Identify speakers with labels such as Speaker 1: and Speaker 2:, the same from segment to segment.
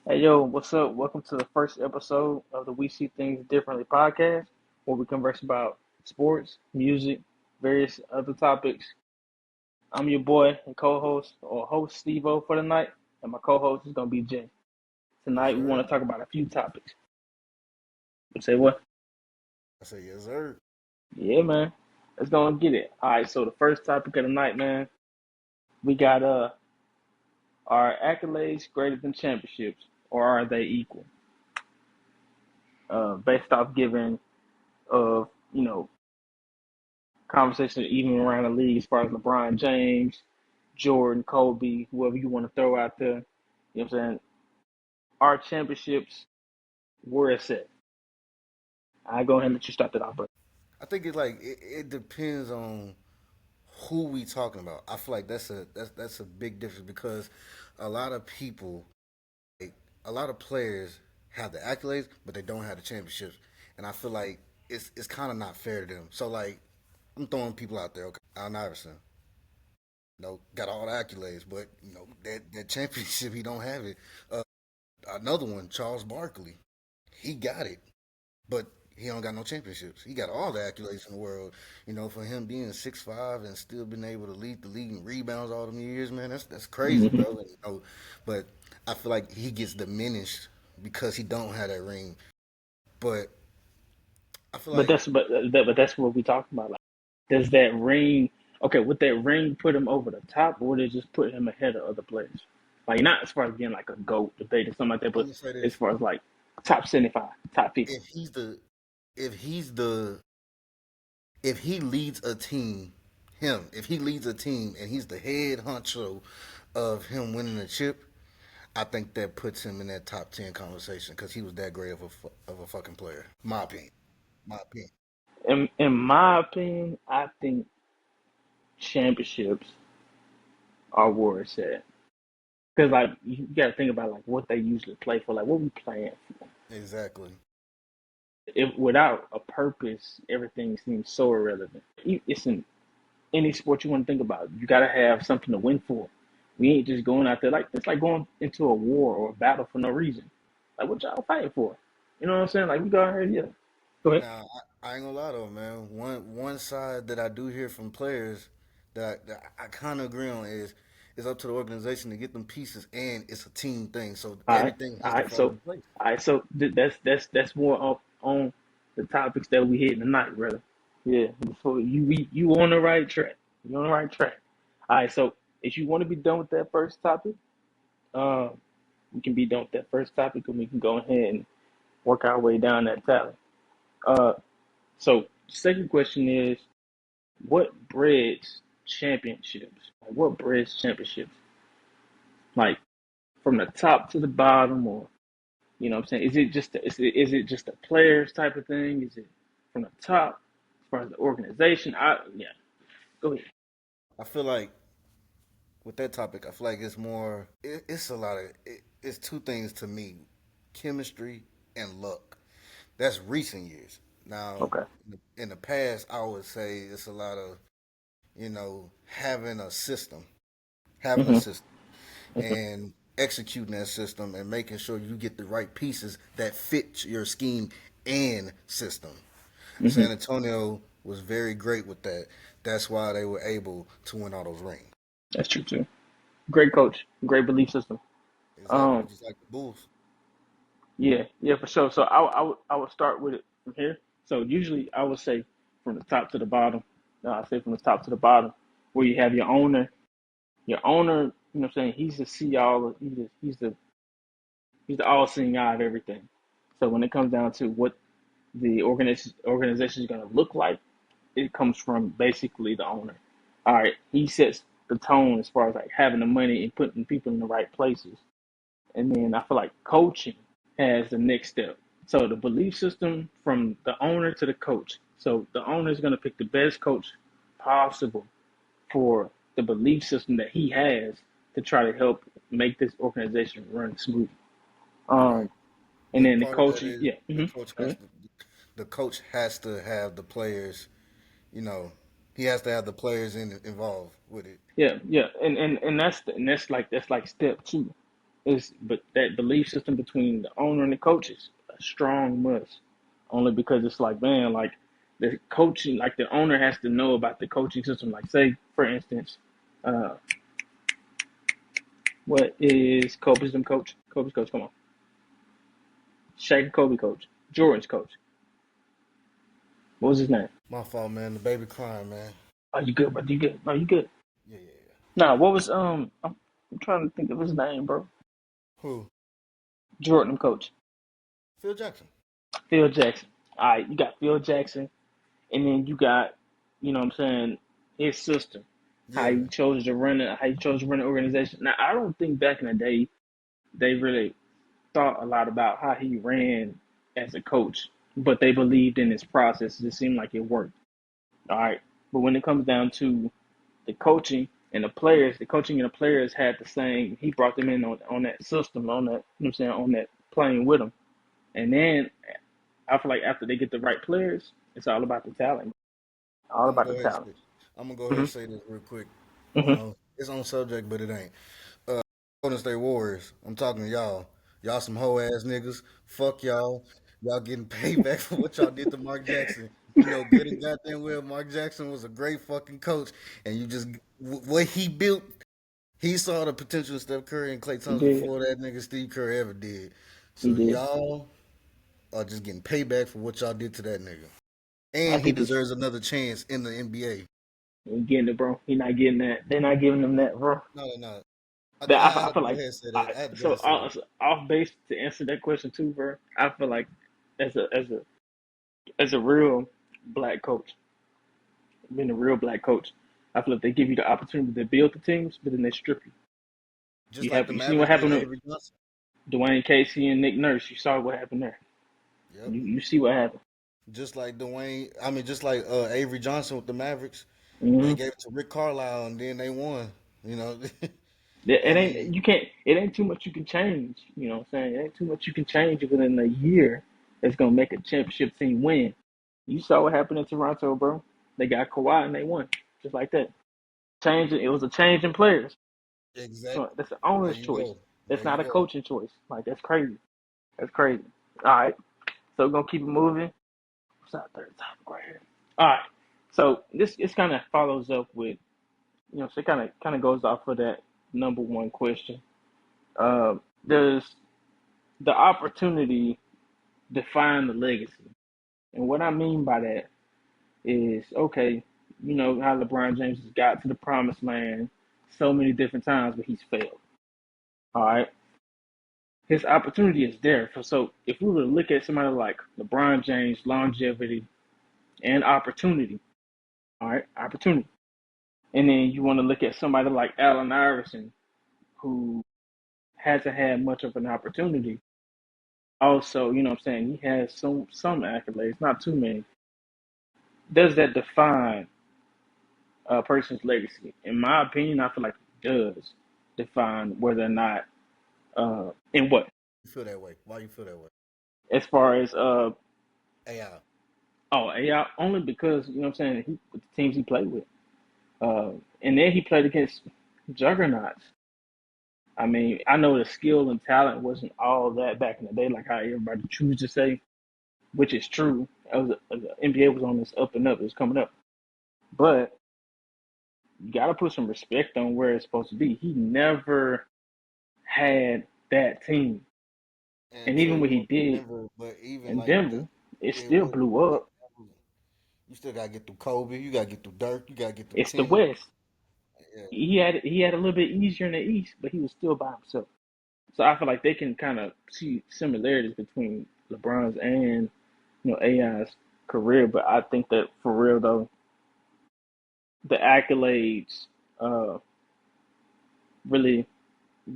Speaker 1: Hey yo, what's up? Welcome to the first episode of the We See Things Differently podcast, where we converse about sports, music, various other topics. I'm your boy and co-host or host Steve-O for the night, and my co-host is gonna be Jay.
Speaker 2: Yes,
Speaker 1: Tonight we want
Speaker 2: sir.
Speaker 1: to talk about a few topics. You say what?
Speaker 2: I say yes, sir.
Speaker 1: Yeah, man. Let's go and get it. All right. So the first topic of the night, man, we got are accolades greater than championships, or are they equal? Based off giving of conversation even around the league as far as LeBron James, Jordan, Kobe, whoever you want to throw out there. You know what I'm saying? Our championships were set. I go ahead and let you start that off, bro.
Speaker 2: I think it depends on who we talking about. I feel like that's a big difference because a lot of people, like, a lot of players have the accolades, but they don't have the championships, and I feel like it's kind of not fair to them. So like, I'm throwing people out there. Okay, Allen Iverson, got all the accolades, but that championship he don't have it. Another one, Charles Barkley, he got it, but he don't got no championships. He got all the accolades in the world. For him being 6'5" and still being able to lead the league in rebounds all them years, man, that's crazy,
Speaker 1: Mm-hmm.
Speaker 2: bro. But I feel like he gets diminished because he don't have that ring. But I feel
Speaker 1: But
Speaker 2: like
Speaker 1: that's what we talking about. Like, does that ring? Okay, would that ring put him over the top, or would it just put him ahead of other players? Like not as far as being like a goat debate or something like that,
Speaker 2: I'm
Speaker 1: but
Speaker 2: gonna say
Speaker 1: as
Speaker 2: this:
Speaker 1: far as like top 75, top 50.
Speaker 2: if he's the if he's the if he leads a team, if he leads a team and he's the head honcho of him winning a chip, I think that puts him in that top 10 conversation because he was that great of a fucking player. My opinion. My opinion.
Speaker 1: In my opinion, I think championships are where it's at. Because like you gotta think about like what they usually play for, like what we playing for.
Speaker 2: Exactly.
Speaker 1: If without a purpose, everything seems so irrelevant. It's in any sport you want to think about. You gotta have something to win for. We ain't just going out there like it's like going into a war or a battle for no reason. Like what y'all fighting for? You know what I'm saying? Like we go ahead, yeah. Go ahead.
Speaker 2: Now, I ain't gonna lie though, man. One side that I do hear from players that I kind of agree on is it's up to the organization to get them pieces, and it's a team thing, so
Speaker 1: All right,
Speaker 2: everything
Speaker 1: all
Speaker 2: has to
Speaker 1: right.
Speaker 2: fall
Speaker 1: So,
Speaker 2: into place.
Speaker 1: all right. So that's more on the topics that we hit tonight, brother. Yeah. So you on the right track. You on the right track. All right. So if you want to be done with that first topic, um, we can be done with that first topic, and we can go ahead and work our way down that tally. Uh, so second question is, what breeds championships? Like, what breeds championships? Like from the top to the bottom, or you know what I'm saying? Is it just a players type of thing? Is it from the top as far as the organization? Yeah. Go ahead.
Speaker 2: I feel like with that topic, I feel like it's more. It's a lot of. It's two things to me: chemistry and luck. That's recent years. Now,
Speaker 1: Okay.
Speaker 2: in the past, I would say it's a lot of having a system, having a
Speaker 1: Mhm.
Speaker 2: system, and executing that system and making sure you get the right pieces that fit your scheme and system.
Speaker 1: Mhm.
Speaker 2: San Antonio was very great with that. That's why they were able to win all those rings.
Speaker 1: That's true too. Great coach. Great belief system.
Speaker 2: Exactly,
Speaker 1: Um.
Speaker 2: just like the Bulls.
Speaker 1: Yeah. Yeah. For sure. So I would start with it from here. So usually I would say from the top to the bottom. I say from the top to the bottom, where you have your owner. Your owner. You know what I'm saying? He's the see all. He's the all seeing eye of everything. So when it comes down to what the organization is going to look like, it comes from basically the owner. All right, he sets the tone as far as like having the money and putting people in the right places. And then I feel like coaching has the next step. So the belief system from the owner to the coach. So the owner is going to pick the best coach possible for the belief system that he has to try to help make this organization run smooth.
Speaker 2: Right.
Speaker 1: Um, and
Speaker 2: And
Speaker 1: then the
Speaker 2: part of that
Speaker 1: coaching,
Speaker 2: is
Speaker 1: yeah.
Speaker 2: the coach
Speaker 1: Go
Speaker 2: has
Speaker 1: ahead.
Speaker 2: to the coach has to have the players, you know, he has to have the players involved with it.
Speaker 1: Yeah, yeah, and that's like step two. Is but that belief system between the owner and the coaches a strong must. Only because it's like man, like the coaching, like the owner has to know about the coaching system. Like say for instance, uh, what is Kobe's them coach? Kobe's coach, come on, Shaq and Kobe coach, Jordan's coach. What was his name?
Speaker 2: My fault, man. The baby crying, man.
Speaker 1: Are you good, bro? You good? No, you good?
Speaker 2: Yeah, yeah, yeah.
Speaker 1: Nah, what was I'm trying to think of his name, bro.
Speaker 2: Who?
Speaker 1: Jordan coach,
Speaker 2: Phil Jackson.
Speaker 1: Phil Jackson. All right, you got Phil Jackson, and then you got, you know what I'm saying, his system, how
Speaker 2: Yeah.
Speaker 1: he chose to run it, how he chose to run the organization. Now, I don't think back in the day they really thought a lot about how he ran as a coach, but they believed in his process. It seemed like it worked. All right, but when it comes down to the coaching and the players, the coaching and the players had the same. He brought them in on that system, on that, you know what I'm saying, on that playing with them. And then I feel like after they get the right players, it's all about the talent. All
Speaker 2: I'm gonna
Speaker 1: about
Speaker 2: go
Speaker 1: the
Speaker 2: ahead and
Speaker 1: talent.
Speaker 2: say, I'm gonna go ahead
Speaker 1: Hmm.
Speaker 2: and say this real quick. You
Speaker 1: Hmm.
Speaker 2: know, it's on subject, but it ain't. Golden State Warriors. I'm talking to y'all. Y'all some hoe ass niggas. Fuck y'all. Y'all getting payback for what y'all did to Mark Jackson. You know good and goddamn well Mark Jackson was a great fucking coach, and you just what he built. He saw the potential of Steph Curry and Klay
Speaker 1: He
Speaker 2: Thompson
Speaker 1: did.
Speaker 2: before that nigga Steve Kerr ever did.
Speaker 1: He
Speaker 2: So
Speaker 1: did.
Speaker 2: y'all are just getting payback for what y'all did to that nigga.
Speaker 1: I
Speaker 2: And he
Speaker 1: think it's
Speaker 2: deserves another chance in the NBA.
Speaker 1: he getting it, bro. He not getting that. They're not giving him that, bro.
Speaker 2: No, no, no.
Speaker 1: That
Speaker 2: I
Speaker 1: I
Speaker 2: had to
Speaker 1: feel
Speaker 2: go
Speaker 1: like.
Speaker 2: ahead and say that. I had to go ahead
Speaker 1: So
Speaker 2: and say that.
Speaker 1: off base to answer that question too, bro. I feel like as a real black coach, being a real black coach, I feel like they give you the opportunity to build the teams, but then they strip you.
Speaker 2: Just like the
Speaker 1: You seen what
Speaker 2: Mavericks did
Speaker 1: happened with
Speaker 2: Avery Johnson.
Speaker 1: Dwayne Casey and Nick Nurse. You saw what happened there.
Speaker 2: Yep.
Speaker 1: You see what happened.
Speaker 2: Just like Dwayne, I mean, just like Avery Johnson with the Mavericks, they
Speaker 1: Hmm.
Speaker 2: gave it to Rick Carlisle and then they won. You know, I
Speaker 1: It
Speaker 2: mean,
Speaker 1: ain't you can't. It ain't too much you can change. You know what I'm saying? It ain't too much you can change within a year that's gonna make a championship team win. You saw what happened in Toronto, bro. They got Kawhi and they won just like that. Change. It was a change in players.
Speaker 2: exact.
Speaker 1: So that's an
Speaker 2: There
Speaker 1: owner's
Speaker 2: you
Speaker 1: choice.
Speaker 2: go. There
Speaker 1: That's
Speaker 2: you
Speaker 1: not a
Speaker 2: go.
Speaker 1: coaching choice. Like that's crazy. That's crazy. All right. So we're gonna keep it moving. What's our third topic right here? All right. So this kind of follows up with so it kind of goes off of that number one question. Does the opportunity define the legacy? And what I mean by that is okay, you know how LeBron James has got to the promised land so many different times, but he's failed. All right. His opportunity is there. So if we were to look at somebody like LeBron James, longevity and opportunity, all right, opportunity. And then you want to look at somebody like Allen Iverson, who hasn't had much of an opportunity. Also, you know what I'm saying, he has some accolades, not too many. Does that define a person's legacy? In my opinion, I feel like it does define whether or not in what?
Speaker 2: You feel that way? Why you feel that way?
Speaker 1: As far as
Speaker 2: AI.
Speaker 1: AI, only because you know what I'm saying, he with the teams he played with. And then he played against juggernauts. I mean, I know the skill and talent wasn't all that back in the day, like how everybody chooses to say, which is true. The NBA was on this up and up, it was coming up. But you got to put some respect on where it's supposed to be. He never had that team,
Speaker 2: And
Speaker 1: and even
Speaker 2: true,
Speaker 1: what he did
Speaker 2: Denver, but even
Speaker 1: in
Speaker 2: like with the,
Speaker 1: Denver, it
Speaker 2: yeah,
Speaker 1: still blew
Speaker 2: with
Speaker 1: up.
Speaker 2: you still gotta get through Kobe. You gotta get through Dirk. You gotta get through
Speaker 1: It's the
Speaker 2: Tim.
Speaker 1: West.
Speaker 2: Yeah,
Speaker 1: He had a little bit easier in the East, but he was still by himself. So I feel like they can kind of see similarities between LeBron's and AI's career. But I think that for real though, the accolades uh, really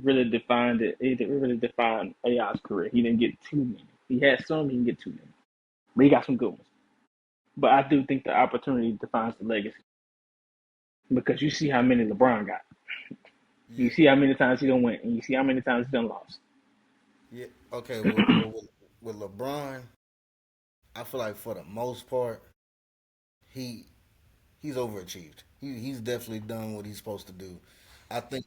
Speaker 1: really defined it. It really defined AI's career. He didn't get too many. He had some, he didn't get too many, but he got some good ones. But I do think the opportunity defines the legacy because you see how many LeBron got. You
Speaker 2: yeah,
Speaker 1: see how many times he done win, and you see how many times he done lost.
Speaker 2: yeah. Okay, well, with LeBron, I feel like for the most part, he he's overachieved. He's definitely done what he's supposed to do. I think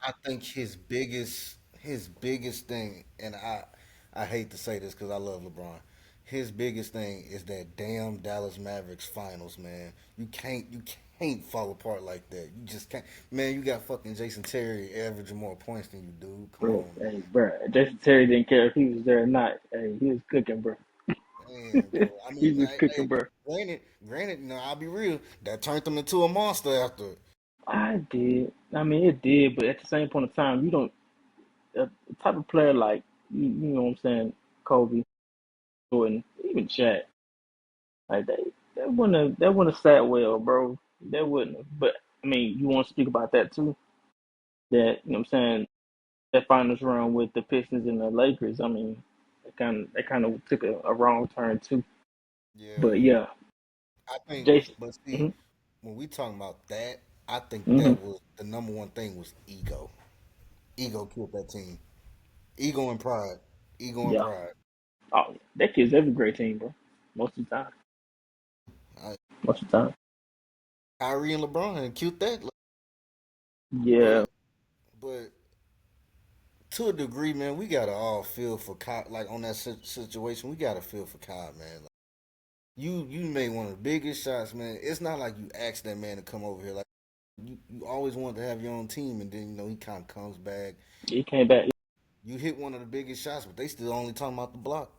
Speaker 2: I think his biggest thing, and I hate to say this because I love LeBron. His biggest thing is that damn Dallas Mavericks finals, man. You can't fall apart like that. You just can't, man. You got fucking Jason Terry averaging more points than you do. Come
Speaker 1: bro.
Speaker 2: on,
Speaker 1: Hey, bro. Jason Terry didn't care if he was there or not. Hey, he was cooking, bro.
Speaker 2: man, bro. I
Speaker 1: He
Speaker 2: mean,
Speaker 1: was cooking,
Speaker 2: hey,
Speaker 1: bro.
Speaker 2: granted. No, I'll be real. That turned him into a monster after.
Speaker 1: I did. I mean, it did, but at the same point in time, you don't. A type of player like you know what I'm saying, Kobe, Jordan, even Shaq, like that wouldn't have sat well, bro. That wouldn't have. But I mean, you want to speak about that too? That you know what I'm saying? That finals run with the Pistons and the Lakers. I mean, that kind of took a wrong turn too.
Speaker 2: Yeah,
Speaker 1: But yeah,
Speaker 2: I think.
Speaker 1: Jason.
Speaker 2: But see,
Speaker 1: Hmm.
Speaker 2: when we talking about that, I think
Speaker 1: Hmm.
Speaker 2: that was the number one thing was ego. Ego killed that team. Ego and pride. Ego and
Speaker 1: Yeah.
Speaker 2: pride.
Speaker 1: Oh, that kid's every great team, bro. Most of the time.
Speaker 2: I,
Speaker 1: Most of the time.
Speaker 2: Kyrie and LeBron killed that.
Speaker 1: Yeah.
Speaker 2: But but to a degree, man, we gotta all feel for Kai. Like on that situation, we gotta feel for Kai, man. Like, you made one of the biggest shots, man. It's not like you asked that man to come over here. Like you always wanted to have your own team, and then he kind of comes back.
Speaker 1: He came back.
Speaker 2: You hit one of the biggest shots, but they still only talking about the block.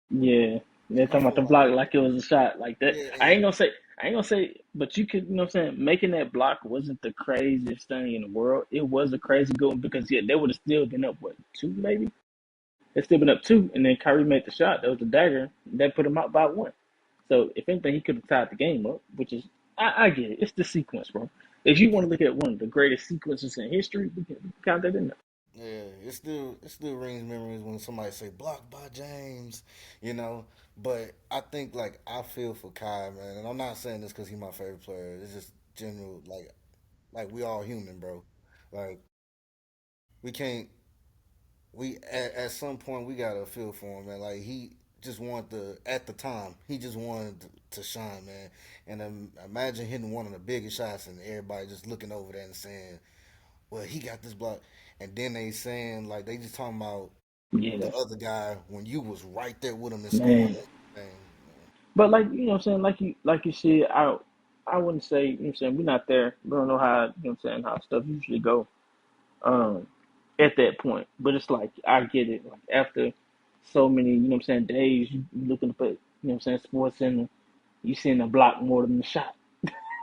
Speaker 1: Yeah, they're
Speaker 2: And I
Speaker 1: talking about
Speaker 2: feel
Speaker 1: the
Speaker 2: like
Speaker 1: block like it was a shot like that.
Speaker 2: yeah,
Speaker 1: I
Speaker 2: and
Speaker 1: ain't gonna say, I ain't gonna say, but you could, you know what I'm saying? Making that block wasn't the craziest thing in the world. It was a crazy goal because yeah, they would have still been up what two maybe? They still been up two, and then Kyrie made the shot. That was the dagger that put him out by one. So if anything, he could have tied the game up, which is I get it. It's the sequence, bro. If you want to look at one of the greatest sequences in history, we can count that in there.
Speaker 2: yeah, it still rings memories when somebody say blocked by James, you know. But I think like I feel for Kai, man, and I'm not saying this because he's my favorite player. It's just general like we all human, bro. Like we can't we at some point we gotta feel for him, man. Like he just wanted to at the time he just wanted to shine, man. And imagine hitting one of the biggest shots and everybody just looking over that and saying, "Well, he got this block," and then they saying like they just talking about
Speaker 1: Yeah,
Speaker 2: the other guy when you was right there with him and scoring
Speaker 1: man.
Speaker 2: that thing.
Speaker 1: But like you know what I'm saying, like you said, I wouldn't say, you know what I'm saying, we're not there. We don't know how, you know what I'm saying, how stuff usually go at that point. But it's like I get it. Like after so many, you know what I'm saying, days you looking up at, you know what I'm saying, sports center, you seeing the block more than the shot.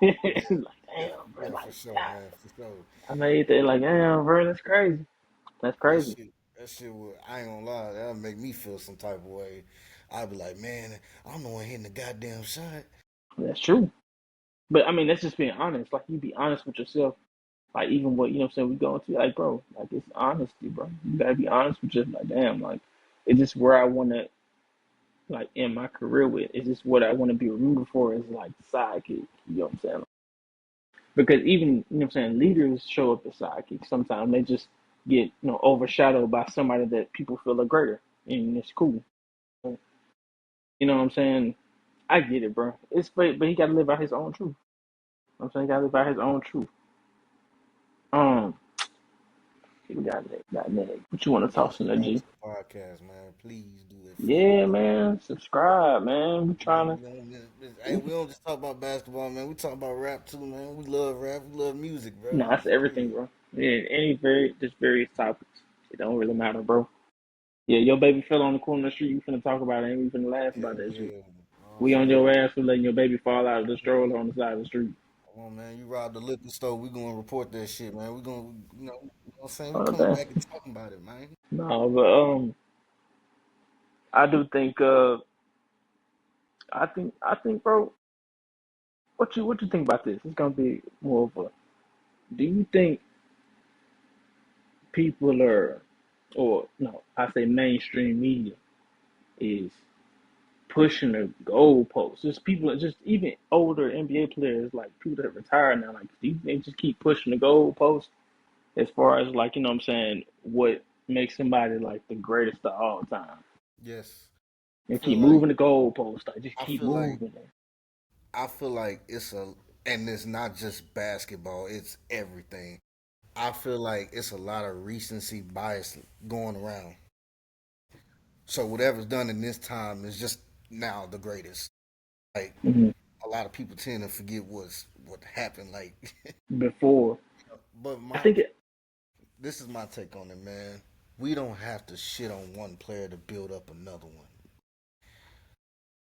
Speaker 2: Yeah,
Speaker 1: It's like
Speaker 2: yeah,
Speaker 1: damn, bro,
Speaker 2: yeah, for
Speaker 1: like
Speaker 2: sure,
Speaker 1: God.
Speaker 2: man, for sure.
Speaker 1: I made that like damn, bro, that's crazy. That's
Speaker 2: That
Speaker 1: crazy.
Speaker 2: shit, that shit would. I ain't gonna lie, that'll make me feel some type of way. I'd be like, man, I'm the one hitting the goddamn shot.
Speaker 1: That's true. But I mean that's just being honest. Like you be honest with yourself. Like even what you know what I'm saying we going through, like bro, like it's honesty, bro. You gotta be honest with yourself. Like damn, like is this where I wanna like end my career with? Is this what I wanna be remembered for as like sidekick? You know what I'm saying? Because even you know what I'm saying, leaders show up as sidekicks. Sometimes they just get overshadowed by somebody that people feel are greater, and it's cool. You know what I'm saying? I get it, bro. It's but he gotta live out his own truth. I'm saying he gotta live out his own truth. Um, we got Ned. What you want to
Speaker 2: Y'all
Speaker 1: toss in there,
Speaker 2: subscribe
Speaker 1: G?
Speaker 2: to the podcast, man. Please do it for me.
Speaker 1: Yeah, man. Subscribe, man. We
Speaker 2: Man,
Speaker 1: trying
Speaker 2: hey,
Speaker 1: to.
Speaker 2: we don't just talk about basketball, man. We talk about rap too, man. We love rap. We love music, bro.
Speaker 1: Nah, it's
Speaker 2: For
Speaker 1: everything,
Speaker 2: real.
Speaker 1: bro. Yeah, just various topics. It don't really matter, bro. Yeah, your baby fell on the corner of the street. You finna talk about it, and we finna laugh about
Speaker 2: Hell
Speaker 1: that shit.
Speaker 2: yeah. Oh,
Speaker 1: We
Speaker 2: for
Speaker 1: on your
Speaker 2: real.
Speaker 1: ass for letting your baby fall out of the stroller on the side of the street.
Speaker 2: Come on, man. You robbed the liquor store. We gonna report that shit, man. We gonna, what I'm saying? We
Speaker 1: Oh,
Speaker 2: coming
Speaker 1: damn.
Speaker 2: back and talking about it, man.
Speaker 1: No, but I do think I think, bro. What you think about this? It's gonna be more of a. Do you think people are, or no, I say mainstream media is pushing the goalposts? Just people, just even older NBA players, like people that retire now, like do you think just keep pushing the goalposts as far as like what I'm saying, what makes somebody like the greatest of all time?
Speaker 2: Yes. I
Speaker 1: And
Speaker 2: feel
Speaker 1: keep
Speaker 2: like
Speaker 1: moving the goalposts, like just
Speaker 2: I
Speaker 1: keep
Speaker 2: feel like
Speaker 1: moving it.
Speaker 2: I feel like it's a and it's not just basketball, it's everything. I feel like it's a lot of recency bias going around. So whatever's done in this time is just now the greatest. Like
Speaker 1: Hmm.
Speaker 2: a lot of people tend to forget what happened. Like,
Speaker 1: Before,
Speaker 2: but
Speaker 1: I
Speaker 2: my
Speaker 1: think it
Speaker 2: this is my take on it, man. We don't have to shit on one player to build up another one.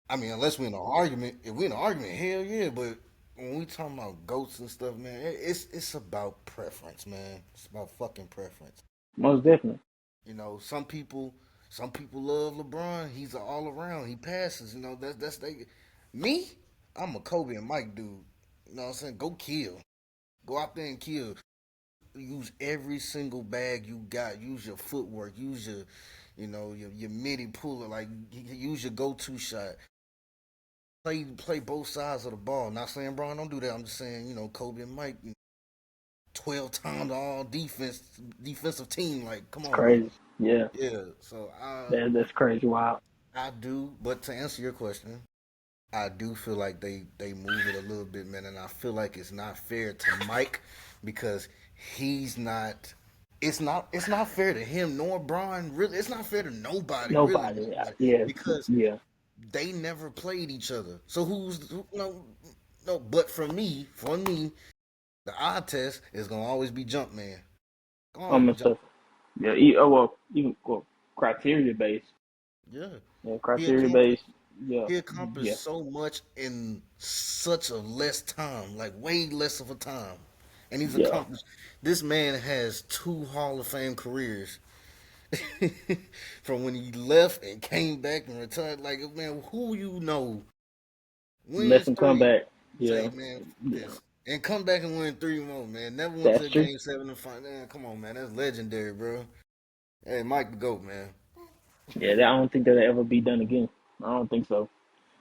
Speaker 2: I mean, unless we're in an argument. If we're in an argument, hell yeah. But when we talking about goats and stuff, man, it's about preference, man. It's about fucking preference.
Speaker 1: most definitely.
Speaker 2: You know, some people love LeBron. He's an all around. He passes. You know, that's they. Me, I'm a Kobe and Mike dude. You know what I'm saying? Go kill. Go out there and kill. Use every single bag you got. Use your footwork. Use your, your midi puller. Like use your go-to shot. Play both sides of the ball. Not saying Bron don't do that. I'm just saying Kobe and Mike, 12 times all defensive team. Like come
Speaker 1: It's
Speaker 2: on, bro.
Speaker 1: crazy. Yeah,
Speaker 2: Yeah. So
Speaker 1: that's crazy. Wow.
Speaker 2: I do. But to answer your question, I do feel like they move it a little bit, man, and I feel like it's not fair to Mike because he's not. It's not fair to him nor Braun. Really, it's not fair to nobody. Really,
Speaker 1: Nobody.
Speaker 2: man. Like
Speaker 1: Yeah,
Speaker 2: because
Speaker 1: yeah.
Speaker 2: they never played each other. So no, no. But for me, the eye test is gonna always be jump man. Gonna always be
Speaker 1: Almost
Speaker 2: jump.
Speaker 1: stuff. Yeah. Well, even well, criteria based.
Speaker 2: Yeah,
Speaker 1: Yeah,
Speaker 2: he
Speaker 1: criteria
Speaker 2: accomplished
Speaker 1: based. Yeah,
Speaker 2: he accomplished
Speaker 1: yeah,
Speaker 2: so much in such a less time, like way less of a time. And he's
Speaker 1: yeah.
Speaker 2: accomplished. This man has two Hall of Fame careers from when he left and came back and retired. Like, man, who
Speaker 1: Let
Speaker 2: wins
Speaker 1: them come
Speaker 2: three,
Speaker 1: back.
Speaker 2: say,
Speaker 1: Yeah,
Speaker 2: man, fuck
Speaker 1: yeah.
Speaker 2: this. And come back and win three more, man. Never went to
Speaker 1: That's
Speaker 2: a
Speaker 1: true.
Speaker 2: game seven and five. Man, come on, man. That's legendary, bro. Hey, Mike the GOAT, man.
Speaker 1: Yeah, I don't think that'll ever be done again. I don't think so.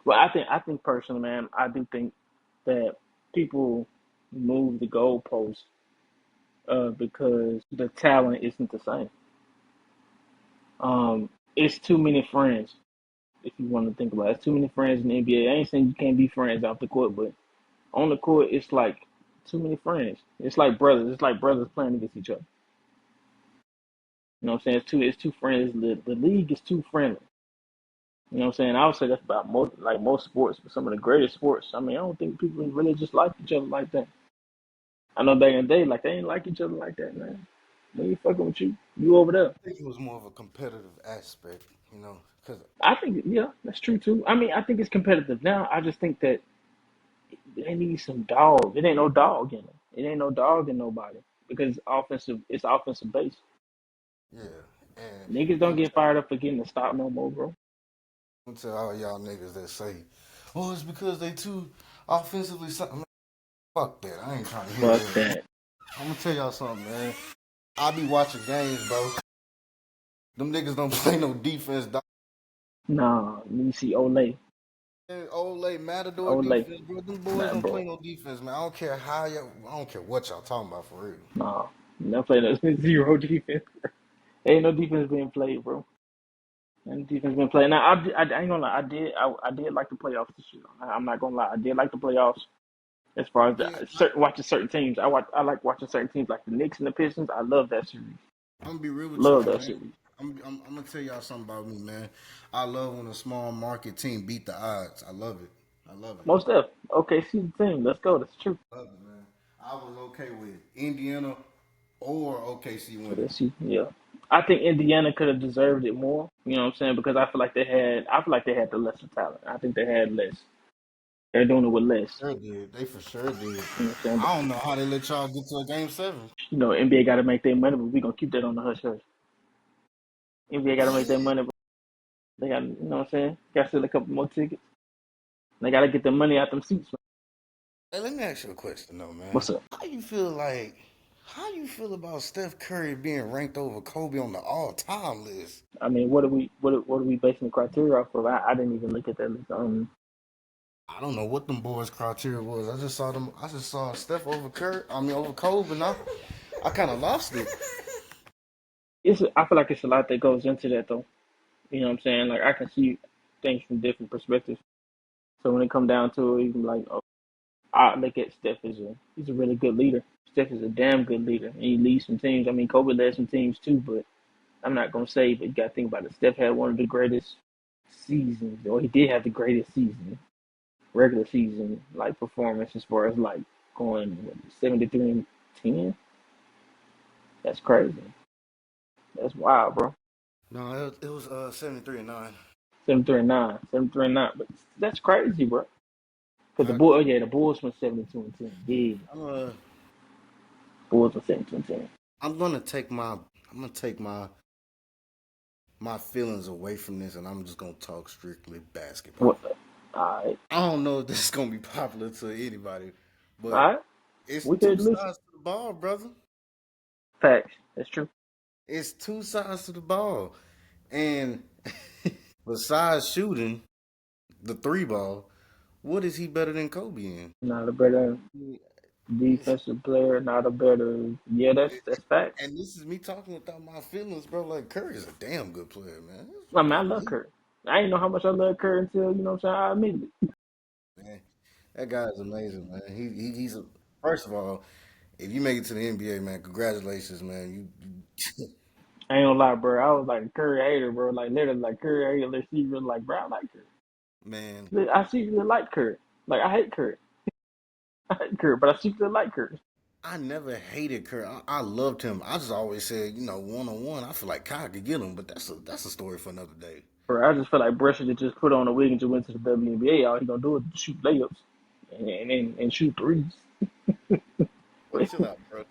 Speaker 1: Well, I think personally, man, I do think that people move the goalposts because the talent isn't the same. It's too many friends. If you want to think about it, it's too many friends in the NBA. I ain't saying you can't be friends off the court, but on the court, it's like too many friends. It's like brothers. It's like brothers playing against each other. You know what I'm saying? It's too friends. The league is too friendly. You know what I'm saying? I would say that's about most sports, but some of the greatest sports. I mean, I don't think people really just like each other like that. I know back in the day, like they ain't like each other like that, man. They ain't fucking with you. You over there.
Speaker 2: I think it was more of a competitive aspect, because
Speaker 1: I think yeah, that's true too. I mean, I think it's competitive now. I just think that they need some dog. It ain't no dog in it. It ain't no dog in nobody because offensive. It's offensive based.
Speaker 2: yeah, and
Speaker 1: Niggas don't
Speaker 2: I'm
Speaker 1: get fired up for getting to stop no more, bro.
Speaker 2: gonna tell all y'all niggas that say, "Oh, it's because they too offensively." Something. Fuck that. I ain't trying to hear
Speaker 1: Fuck
Speaker 2: that.
Speaker 1: that.
Speaker 2: I'm gonna tell y'all something, man. I be watching games, bro. Them niggas don't play no defense, dog.
Speaker 1: Nah, you see Olay.
Speaker 2: Old late Matador
Speaker 1: Olay.
Speaker 2: defense, bro. Them boys
Speaker 1: Man,
Speaker 2: don't play
Speaker 1: bro.
Speaker 2: no defense, man. I don't care how y'all. I don't care what y'all talking about for real.
Speaker 1: Nah. Never played no zero defense. Ain't no defense being played, bro. And defense been playing. Now I ain't gonna lie. I did like the playoffs this year. I'm not gonna lie. I did like the playoffs as far as
Speaker 2: Yeah,
Speaker 1: watching certain teams. I like watching certain teams like the Knicks and the Pistons. I love that series.
Speaker 2: I'm gonna be real with
Speaker 1: Love
Speaker 2: y'all,
Speaker 1: that
Speaker 2: man.
Speaker 1: series.
Speaker 2: I'm gonna tell y'all something about me, man. I love when a small market team beat the odds. I love it. I love it.
Speaker 1: Most def. Okay, see the team. Let's go. That's true.
Speaker 2: Love it, man. I was okay with Indiana or OKC
Speaker 1: So
Speaker 2: winning.
Speaker 1: let's see. Yeah. I think Indiana could have deserved it more. You know what I'm saying? Because I feel like they had the lesser talent. I think they had less. They're doing it with less.
Speaker 2: Sure did. They for sure did.
Speaker 1: You know what I'm saying? But
Speaker 2: I don't know how they let y'all get to a game seven.
Speaker 1: NBA got to make their money, but we gonna keep that on the hush hush. NBA got to make their money. But they got, you know what I'm saying? Got to sell a couple more tickets. They got to get the money out them seats.
Speaker 2: Hey, let me ask you a question though, man.
Speaker 1: What's up?
Speaker 2: How you feel about Steph Curry being ranked over Kobe on the all-time list?
Speaker 1: I mean, what are we basing the criteria off of? I didn't even look at that list.
Speaker 2: I don't know what them boys' criteria was. I just saw them. I just saw Steph over Curry. I mean over Kobe, and I kind of lost it.
Speaker 1: I feel like it's a lot that goes into that though. You know what I'm saying? Like I can see things from different perspectives. So when it come down to it, you can be like, oh. I look at Steph as he's a really good leader. Steph is a damn good leader, and he leads some teams. I mean, Kobe led some teams too, but I'm not gonna say. But you got to think about it. Steph had one of the greatest seasons, or he did have the greatest season, regular season like performance as far as like going 73 and 10. That's crazy. That's wild, bro.
Speaker 2: No, it was 73-9.
Speaker 1: 73 and 9, 73 and 9. But that's crazy, bro. Cause the
Speaker 2: I
Speaker 1: bull, oh
Speaker 2: agree.
Speaker 1: yeah, the Bulls went 72 and 10. Yeah,
Speaker 2: I'm uh,
Speaker 1: Bulls went 72 and 10.
Speaker 2: I'm gonna take my feelings away from this, and I'm just gonna talk strictly
Speaker 1: What?
Speaker 2: basketball.
Speaker 1: All right,
Speaker 2: I don't know if this is gonna be popular to anybody,
Speaker 1: all
Speaker 2: but
Speaker 1: right.
Speaker 2: it's
Speaker 1: We
Speaker 2: two
Speaker 1: could listen.
Speaker 2: sides to the ball, brother.
Speaker 1: Facts. That's true.
Speaker 2: It's two sides to the ball, and besides shooting the three ball, what is he better than Kobe in?
Speaker 1: Not a better
Speaker 2: It's-
Speaker 1: defensive player. Not a better. Yeah, that's facts.
Speaker 2: and this is me talking without my feelings, bro. Like Curry's a damn good player, man.
Speaker 1: I mean, I
Speaker 2: He's
Speaker 1: love Curry. I didn't know how much I love Curry until you know what I'm saying. I admitted it.
Speaker 2: man, that guy is amazing, man. He's a first of all, if you make it to the NBA, man, congratulations, man. You
Speaker 1: I ain't gonna lie, bro. I was like a Curry hater, bro. Like literally, like Curry hater. Let's see, really like, bro. I like Curry.
Speaker 2: man,
Speaker 1: I secretly like Curry. Like I hate Curry. I hate Curry, but I secretly like Curry.
Speaker 2: I never hated Curry. I loved him. I just always said, 1-on-one, I feel like Kai could get him, but that's a story for another day.
Speaker 1: Bro, I just feel like Brush should just put on a wig and just went to the WNBA. All he gonna do is shoot layups and shoot threes.
Speaker 2: Man, chill out, bro.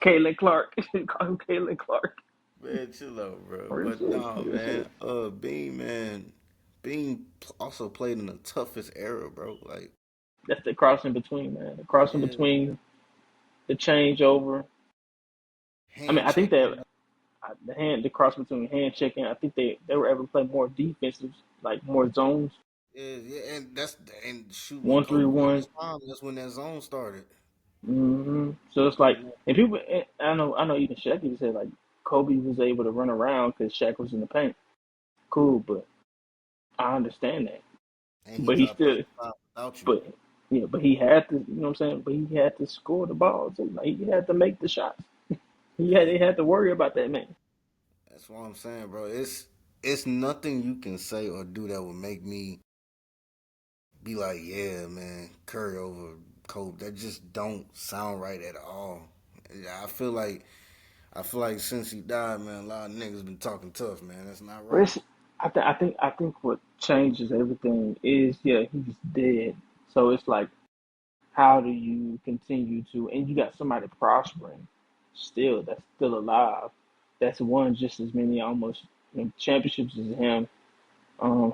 Speaker 1: Caitlin Clark. Call him Caitlin Clark.
Speaker 2: Man, chill out, bro.
Speaker 1: Real
Speaker 2: But
Speaker 1: shit.
Speaker 2: nah,
Speaker 1: Real
Speaker 2: man.
Speaker 1: shit.
Speaker 2: Bean, man. Bean also played in the toughest era, bro. Like,
Speaker 1: That's the cross in between, man. The cross in
Speaker 2: man,
Speaker 1: between the changeover. I mean,
Speaker 2: hand
Speaker 1: I think that
Speaker 2: checking.
Speaker 1: the cross between hand checking. I think they were able to play more defensive, like more zones,
Speaker 2: Yeah, yeah, and shoot when
Speaker 1: 1-3
Speaker 2: Kobe was in his
Speaker 1: 1.
Speaker 2: prime, that's when that zone started.
Speaker 1: So it's like,
Speaker 2: Yeah.
Speaker 1: and people, I know even Shaq even said like Kobe was able to run around because Shaq was in the paint. Cool, but I understand that.
Speaker 2: And he
Speaker 1: But he
Speaker 2: dropped
Speaker 1: still,
Speaker 2: 35 without you.
Speaker 1: but yeah, but he had to, you know what I'm saying? But he had to score the ball too. Like he had to make the shots. They
Speaker 2: Man,
Speaker 1: had to worry about that man.
Speaker 2: that's what I'm saying, bro. It's nothing you can say or do that would make me be like, yeah, man, Curry over Kobe. That just don't sound right at all. Yeah, I feel like since he died, man, a lot of niggas been talking tough, man. That's not
Speaker 1: But
Speaker 2: right.
Speaker 1: I think what changes everything is he's dead. So it's like how do you continue to and you got somebody prospering still that's still alive that's won just as many almost championships as him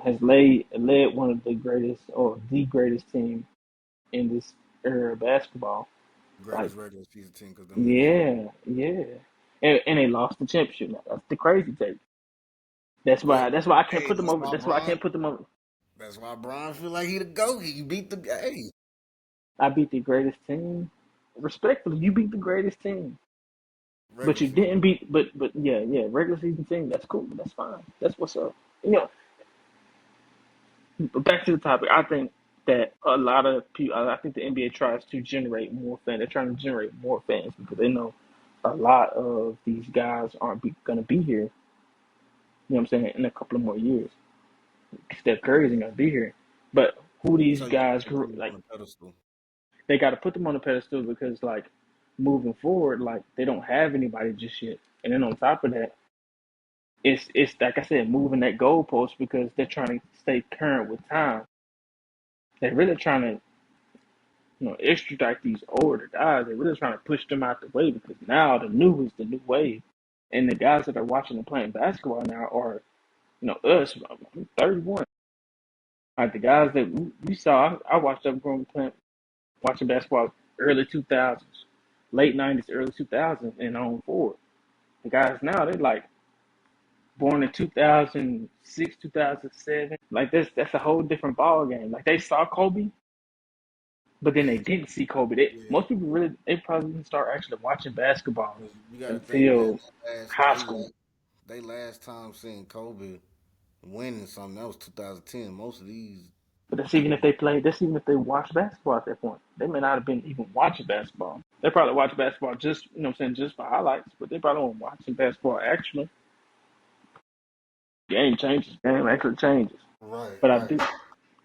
Speaker 1: has led one of the greatest or the greatest team in this era of basketball. Like
Speaker 2: Greatest regular season team because them niggas won.
Speaker 1: yeah, and they lost the championship. Now, that's the crazy take. That's
Speaker 2: But
Speaker 1: why that's why I can't
Speaker 2: hey,
Speaker 1: put them over. That's why I can't put them over.
Speaker 2: That's why Brian feel like he the GOAT. He beat the hey,
Speaker 1: I beat the greatest team. Respectfully, you beat the greatest team. But
Speaker 2: regular
Speaker 1: you
Speaker 2: season.
Speaker 1: didn't beat, but yeah, regular season team. That's cool. That's fine. That's what's up. You know, but back to the topic. I think that a lot of people. I think the NBA tries to generate more fans. They're trying to generate more fans because they know a lot of these guys aren't going to be here. You know what I'm saying? In a couple of more years, Steph Curry isn't going to be here. But who these
Speaker 2: So you
Speaker 1: guys
Speaker 2: gotta put
Speaker 1: grew
Speaker 2: him on
Speaker 1: like?
Speaker 2: a pedestal.
Speaker 1: They got to put them on the pedestal because like moving forward, like they don't have anybody just yet. And then on top of that, it's like I said, moving that goalpost because they're trying to stay current with time. They're really trying to, extradite these older guys. They're really trying to push them out the way because now the new is the new wave, and the guys that are watching and playing basketball now are, us. I'm 31. Like the guys that we saw, I watched them growing playing, watching basketball early 2000s, late 90s, early 2000s, and on forward. The guys now they're like born in 2006, 2007. Like that's a whole different ball game. Like they saw Kobe, but then they
Speaker 2: Yeah,
Speaker 1: didn't see Kobe. Most
Speaker 2: yeah.
Speaker 1: people they probably didn't start actually watching basketball
Speaker 2: 'Cause you gotta think, man.
Speaker 1: until
Speaker 2: That last
Speaker 1: high
Speaker 2: they
Speaker 1: school.
Speaker 2: last they last time seeing Kobe winning something that was 2010. Most of these.
Speaker 1: But that's even if they play. That's even if they watch basketball at that point. They may not have been even watching basketball. They probably watch basketball just what I'm saying, just for highlights. But they probably weren't watching basketball actually. Game changes. Game actually changes.
Speaker 2: Right,
Speaker 1: But I
Speaker 2: right.
Speaker 1: do.